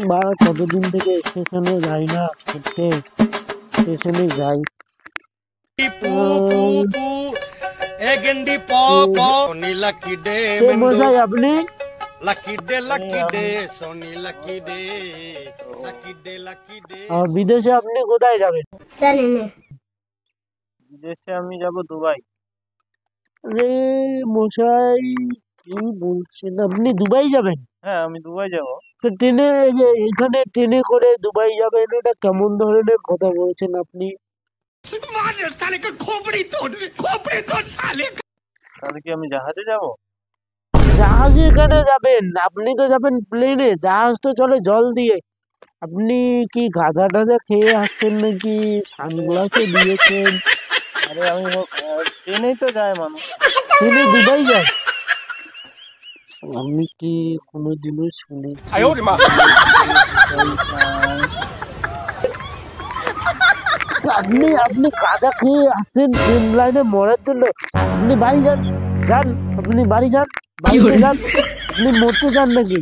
বা কতদিন থেকে স্টেশনে যাই না ঘুরতে, স্টেশনে যাই। পু পু পু এ গেন্ডি প প সোনি লাকি ডে কে মেন্ডু মশাই আপনি? লাকি ডে সোনি লাকি ডে। বিদেশে আপনি কোথায় যাবেন? জানি না। বিদেশে আমি যাব দুবাই। আরে মশাই, কি বলছেন, আপনি দুবাই যাবেন? হ্যাঁ, আমি দুবাই যাব। তো ট্রেনে, এই যে এখানে ট্রেনে করে দুবাই যাবেন, এটা কেমন ধরনের কথা বলছেন আপনি? তাহলে কি আমি জাহাজে যাব? জাহাজে কেন যাবেন? আপনি তো যাবেন প্লেনে, জাহাজ তো চলে জল দিয়ে। আপনি কি গাঁজা টাজা খেয়ে আসছেন নাকি? সানগ্লাসও দিয়েছেন। আরে আমি ট্রেনেই তো যায় মানুষ। ট্রেনে দুবাই যায়? আমি কি কোনোদিনও শুনেছি দুবাই যায়? আপনি আপনি গাঁজা খেয়ে আসছেন ট্রেন লাইনে মরার জন্য? আপনি বাড়ি যান, যান, আপনি বাড়ি যান, বাড়িতে যান। আপনি মরতে যান নাকি?